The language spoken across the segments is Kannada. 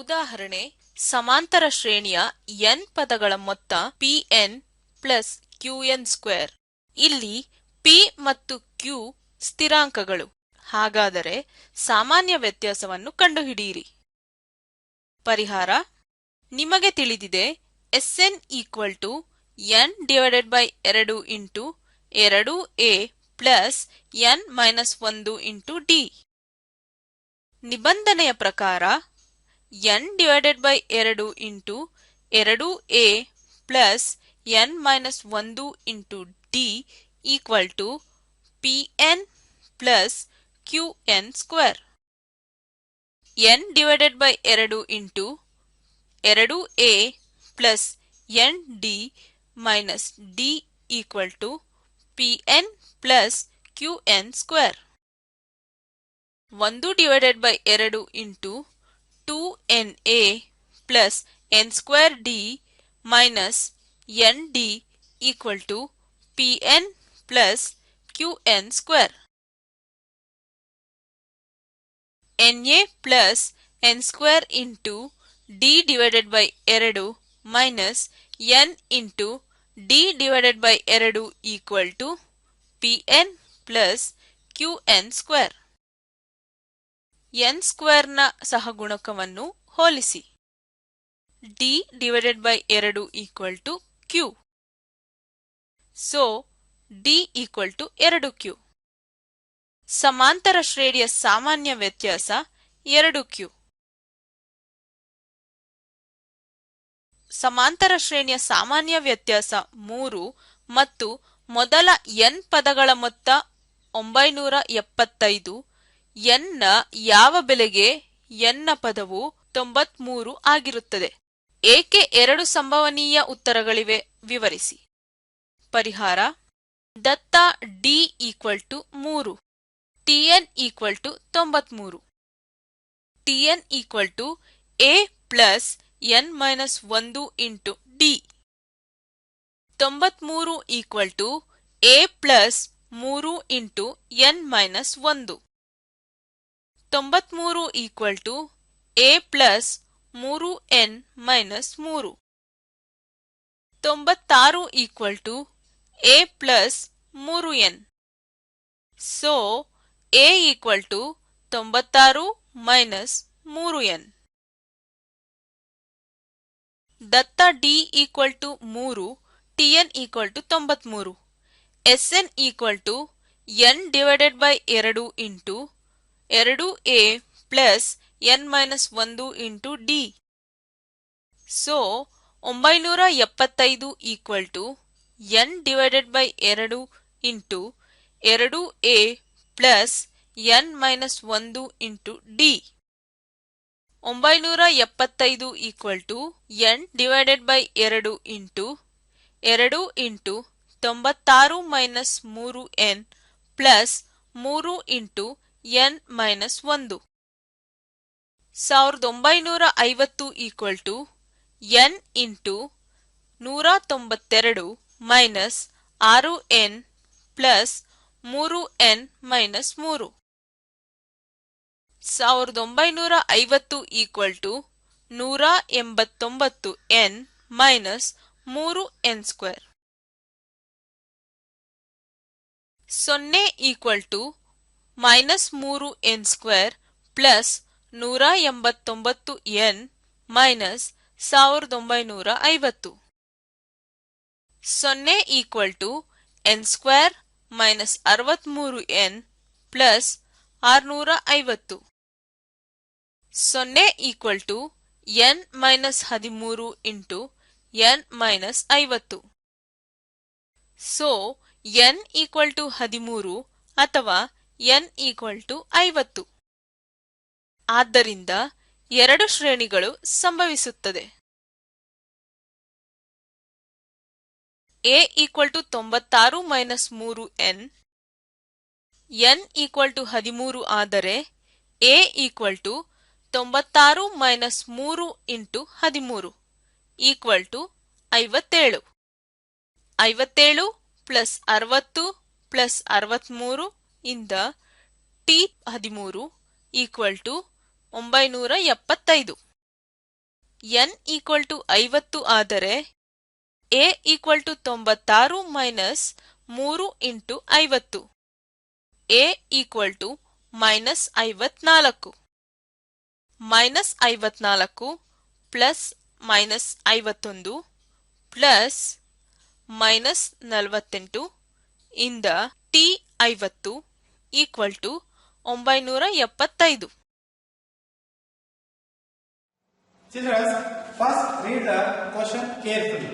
ಉದಾಹರಣೆ ಸಮಾಂತರ ಶ್ರೇಣಿಯ n ಪದಗಳ ಮೊತ್ತ pn ಪ್ಲಸ್ qn ಸ್ಕ್ವೇರ್. ಇಲ್ಲಿ p ಮತ್ತು q ಸ್ಥಿರಾಂಕಗಳು. ಹಾಗಾದರೆ ಸಾಮಾನ್ಯ ವ್ಯತ್ಯಾಸವನ್ನು ಕಂಡುಹಿಡಿಯಿರಿ. ಪರಿಹಾರ ನಿಮಗೆ ತಿಳಿದಿದೆ Sn equal to n divided by 2 into 2a plus n minus 1 into d. ನಿಬಂಧನೆಯ ಪ್ರಕಾರ n divided by 2 into 2a plus n minus 1 into d equal to pn plus qn square. n divided by 2 into 2a plus nd minus d equal to pn plus qn square. 1 divided by 2 into 2na plus n square d minus nd equal to pn plus qn square. na plus n square into d divided by 2 minus n into d divided by 2 equal to pn plus qn square. n ಸ್ಕ್ವೇರ್ನ ಸಹಗುಣಕವನ್ನು ಹೋಲಿಸಿ. d divided by 2 equal to q. So d equal to 2q. ಸಮಾಂತರ ಶ್ರೇಣಿಯ ಸಾಮಾನ್ಯ ವ್ಯತ್ಯಾಸ 2q. ಸಮಾಂತರ ಶ್ರೇಣಿಯ ಸಾಮಾನ್ಯ ವ್ಯತ್ಯಾಸ 3 ಮತ್ತು ಮೊದಲ n ಪದಗಳ ಮೊತ್ತ 975. n ನ ಯಾವ ಬೆಲೆಗೆ n ನ ಪದವು 93 ಆಗಿರುತ್ತದೆ? ಏಕೆ 2 ಸಂಭವನೀಯ ಉತ್ತರಗಳಿವೆ? ವಿವರಿಸಿ. ಪರಿಹಾರ ದತ್ತ d equal to 3, tn equal to 93. tn equal to a plus n minus 1 into d. 93 equal to a plus 3 into n minus 1. 93 equal to a plus 3n minus 3. 96 equal to a plus 3n. So a equal to 96 minus 3n. ದತ್ತ d equal to 3, tn equal to 93. Sn equal to n divided by 2 into 2a plus n minus 1 into d. So 975 equal to n divided by 2 into 2a plus n minus 1 into d. 975 equal to n divided by 2 into 2 into 96 minus 3n plus 3 into n minus 1. 1950 equal to n into 192 minus 6n plus 3n minus 3. 1950 equal to 189n minus 3n square. 0 equal to minus 3n square plus 189n minus 1950. 0 equal to n square minus 63n plus 650. 0 equal to n minus 13 into n minus 50. So n equal to 13 ಅಥವಾ n ಈಕ್ವಲ್ ಟು 50. ಆದ್ದರಿಂದ 2 ಶ್ರೇಣಿಗಳು ಸಂಭವಿಸುತ್ತದೆ. a equal to 96 minus 3n. n equal to 13 ಆದರೆ a equal to 96 minus 3 into 13 equal to 57. 57 plus 60 plus 63 ಇಂದ t13 ಈಕ್ವಲ್ ಟು 975. n = 50 ಆದರೆ a = 96 minus 3 into 50. a = -54. -54 plus -51 plus -48 ಇಂದ t 50 = 975. Children, first read the question carefully.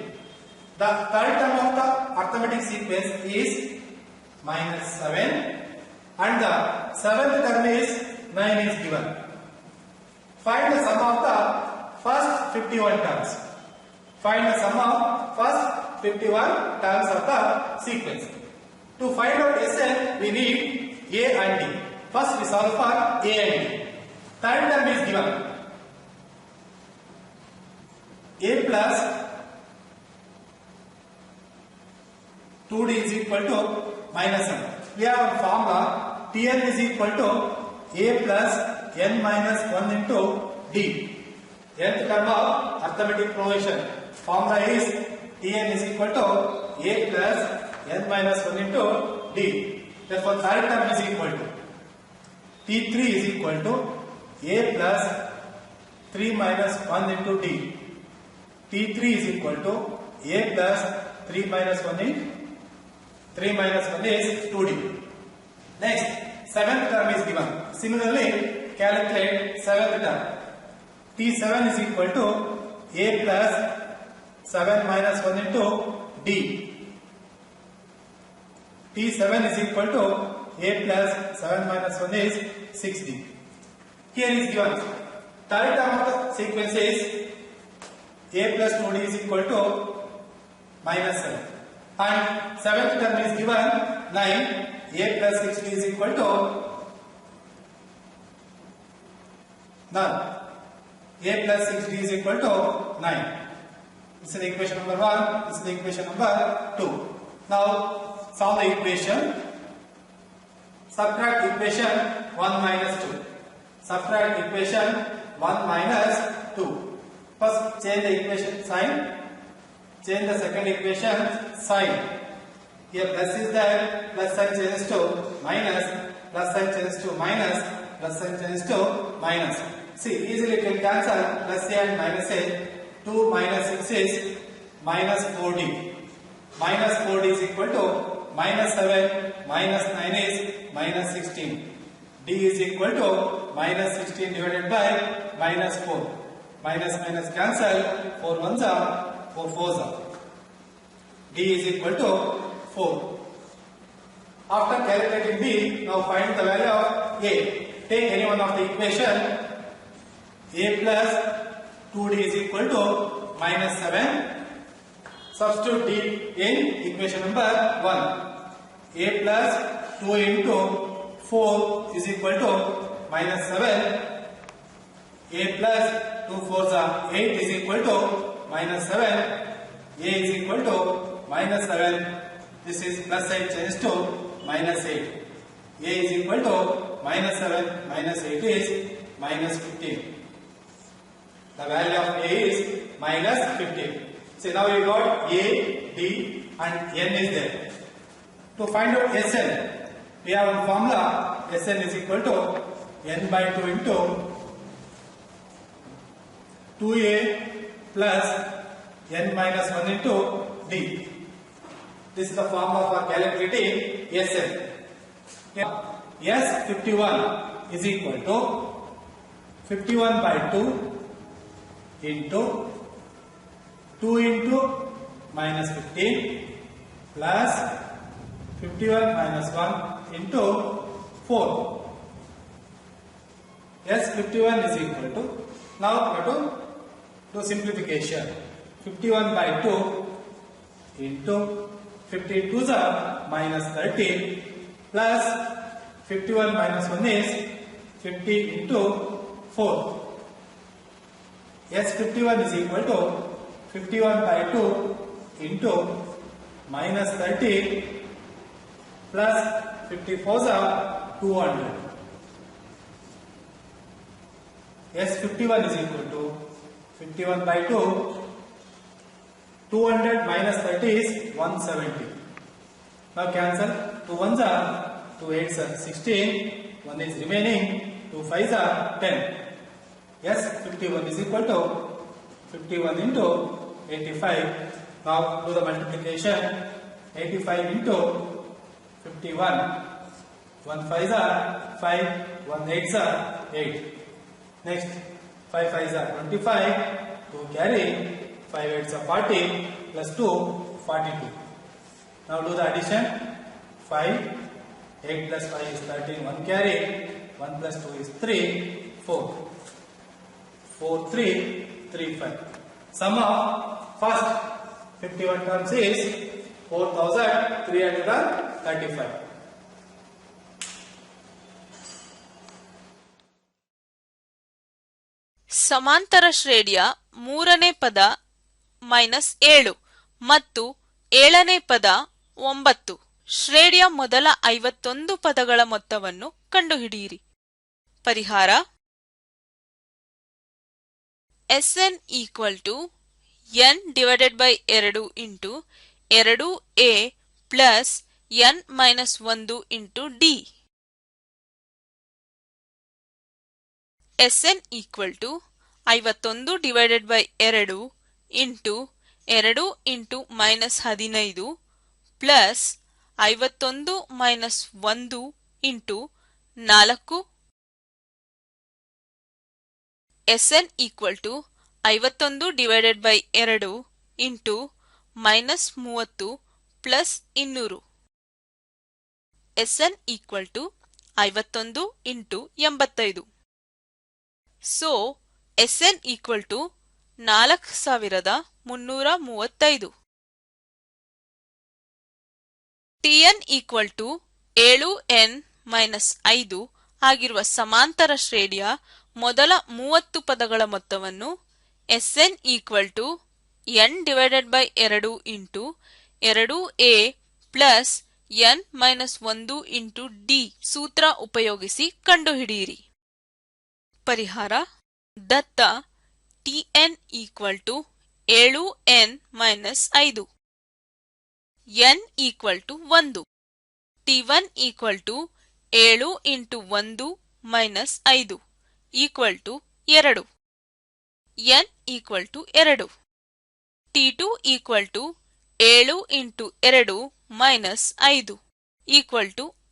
The third term of the arithmetic sequence is -7 and the seventh term is 9 is given. Find the sum of the first 51 terms. Find the sum of first 51 terms of the sequence. To find out SN, we need A and D. First we solve for A and D. Third term is given. A plus 2D is equal to -1. We have a formula Tn is equal to A plus n minus 1 into D. Nth term of arithmetic progression. Formula is Tn is equal to A plus n minus 1 into D. Therefore, third term is equal to T3 is equal to A plus 3 minus 1 into D. T3 is equal to A plus 3 minus 1 in 3 minus 1 is 2D. Next, seventh term is given. Similarly, calculate seventh term. T7 is equal to A plus 7 minus 1 into D. T7 is equal to A plus 7 minus 1 is 6D. Here is given. Third term of the sequence is A plus 2D is equal to -7. And seventh term is given 9. A plus 6D is equal to none. A plus 6D is equal to 9. This is the equation number 1. This is the equation number 2. Now solve the equation. Subtract equation 1 minus 2. Subtract equation 1 minus 2. First change the equation sign. Change the second equation sign. Here plus is there, plus sign changes to minus, plus sign changes to minus, plus sign changes to minus. See, easily it will cancel plus a and minus a. 2 minus 6 is minus 4d. Minus 4d is equal to minus 7, minus 9 is minus 16. D is equal to minus 16 divided by minus 4. Minus minus cancel, 4 ones are, 4 fours are. D is equal to 4. After calculating B, now find the value of A. Take any one of the equation. A plus 2D is equal to minus 7. Substitute D in equation number 1. A plus 2 into 4 is equal to minus 7. A plus 2 fours are 8 is equal to minus 7. A is equal to minus 7. This is plus side changes to minus 8. A is equal to minus 7 minus 8 is minus 15. The value of A is minus 15. So now you got A, D and N is there. To find out Sn, we have a formula. Sn is equal to n by 2 into 2A plus n minus 1 into D. This is the formula for calculating Sn. S51 is equal to 51 by 2 into 2 into minus 15 plus 51 minus 1 into 4. S51 is equal to, now we have to do simplification. 51 by 2 into 15 2s are minus 30 plus 51 minus 1 is 50 into 4. S51 is equal to 51 by 2 into minus 30 plus 54s are 200. S51 is equal to 51 by 2. 200 minus 30 is 170. Now cancel. 2 ones are 2 eights are 16. 1 is remaining. 2 fives are 10. Yes, 51 is equal to 51 into 85. Now do the multiplication. 85 into 51. 1 fives are 5. 1 eights are 8. Next, 5 fives are 25. 2 carry. 5 eights are 40 plus 2 42. Now do the addition. 5, 8 plus 5 is 13, 1 carry, 1 plus 2 is 3, 4. 4, 3, 3, 5. Sum of first 51 terms is 4335. ಸಮಾಂತರ ಶ್ರೇಣಿಯ ಮೂರನೇ ಪದ -7 ಮತ್ತು ಏಳನೇ ಪದ 9. ಶ್ರೇಣಿಯ ಮೊದಲ 51 ಪದಗಳ ಮೊತ್ತವನ್ನು ಕಂಡುಹಿಡಿಯಿರಿ. ಪರಿಹಾರ: Sn = n divided by 2 into 2a plus n minus 1 into d. Sn = 51 divided by 2 into 2 into -15 plus 51 minus 1 into 4. Sn = 51 divided by 2 into -30 plus 200. Sn = 51 into 85. So Sn = 4335. Tn = 7n-5 ಆಗಿರುವ ಸಮಾಂತರ ಶ್ರೇಣಿಯ ಮೊದಲ 30 ಪದಗಳ ಮೊತ್ತವನ್ನು Sn = n divided by 2 into 2a plus n minus 1 into d ಸೂತ್ರ ಉಪಯೋಗಿಸಿ ಕಂಡುಹಿಡಿಯಿರಿ. ಪರಿಹಾರ: ದತ್ತ Tn = 7n-5. n = 1. T1 = 7 into 1 minus 5 = 2. n = 2. T2 = 7 into 2 minus 5 =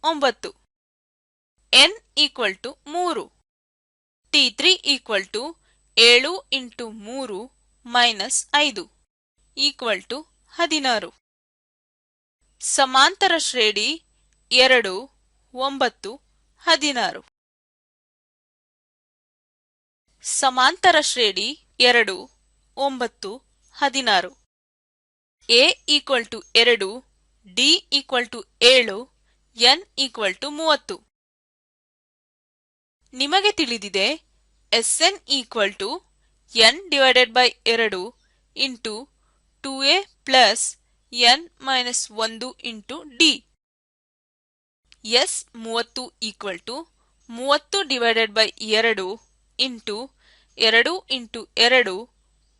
9. n = 3. T3 = 7 into 3 minus 5 = 16. ಸಮಾಂತರ ಶ್ರೇಣಿ 2, 9, 16. ಸಮಾಂತರ ಶ್ರೇಣಿ 2, 9, 16. a = 2, d = 7, n = 30. ನಿಮಗೆ ತಿಳಿದಿದೆ Sn = n divided by 2 into 2a plus n minus 1 into d. S 30 = 30 divided by 2 into 2 into 2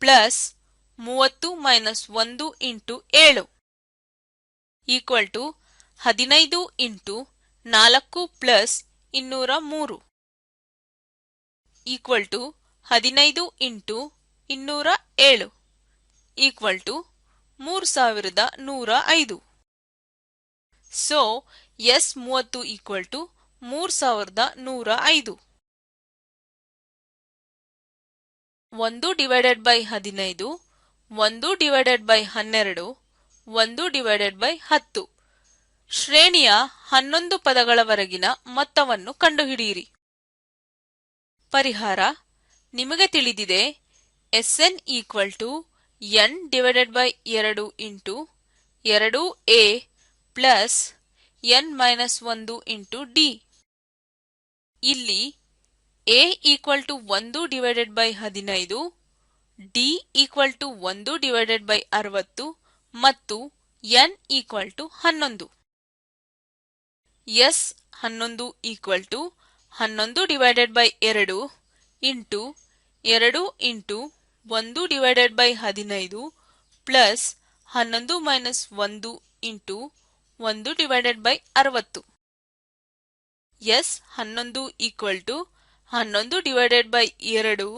plus 30 minus 1 into 7 = 15 into 4 plus 203 = 15 into 207 = 3105. So S 30 = 3105. 1 divided by 15, 1 divided by 12, 1 divided by 10 ಶ್ರೇಣಿಯ 11 ಪದಗಳವರೆಗಿನ ಮೊತ್ತವನ್ನು ಕಂಡುಹಿಡಿಯಿರಿ. ಪರಿಹಾರ: ನಿಮಗೆ ತಿಳಿದಿದೆ Sn = n divided by 2 into 2a plus n minus 1 into d. ಇಲ್ಲಿ a = 1 divided by 15, d = 1 divided by 60 ಮತ್ತು n = 11. S 11 = 11 divided by 2 into 2 into 1/15 plus 11 minus 1 into 1/60. S 11 equal to 11/2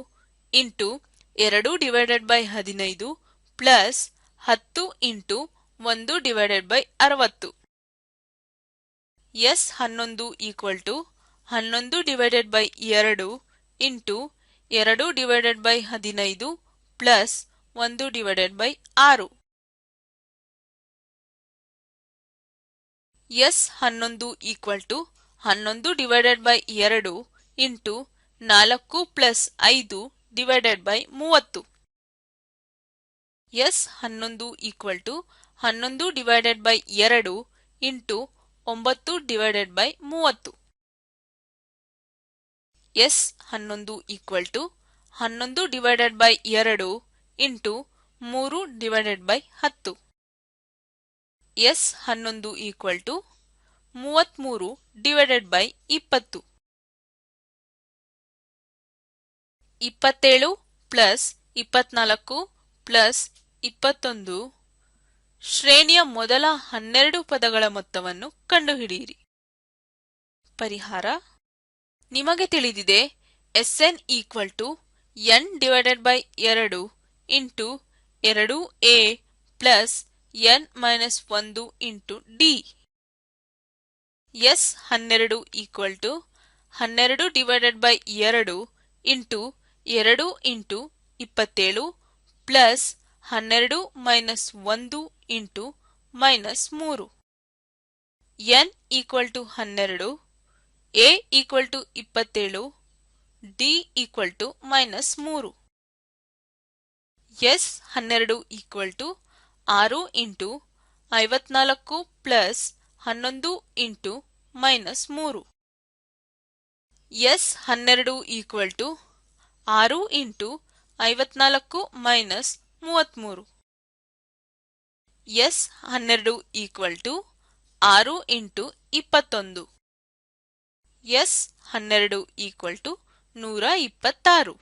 into 2/15 plus 10 into 1/60. S 11 equal to 11/2 into 2/15 plus 1/6. S 11 equal to 11/2 into 4 plus 5 divided by 30. S 11 equal to 11/2 into 9 divided by 30. S 11 equal to 11/2 into 3 divided by 10. S 11 equal to 33 divided by 20. 27 plus 24 plus 21 ಶ್ರೇಣಿಯ ಮೊದಲ 12 ಪದಗಳ ಮೊತ್ತವನ್ನು ಕಂಡುಹಿಡಿಯಿರಿ. ಪರಿಹಾರ: ನಿಮಗೆ ತಿಳಿದಿದೆ Sn equal to n divided by 2 into 2a plus n minus 1 into d. S 12 equal to 12 divided by 2 into 2 into 27 plus 12 minus 1 into minus 3. n equal to 12, a equal to 27, d equal to minus 3. S 12 equal to 6 into 54 plus 11 into minus 3. S 12 equal to 6 into 54 minus 33. S 12 equal to 6 into 21. S 12 equal to 126.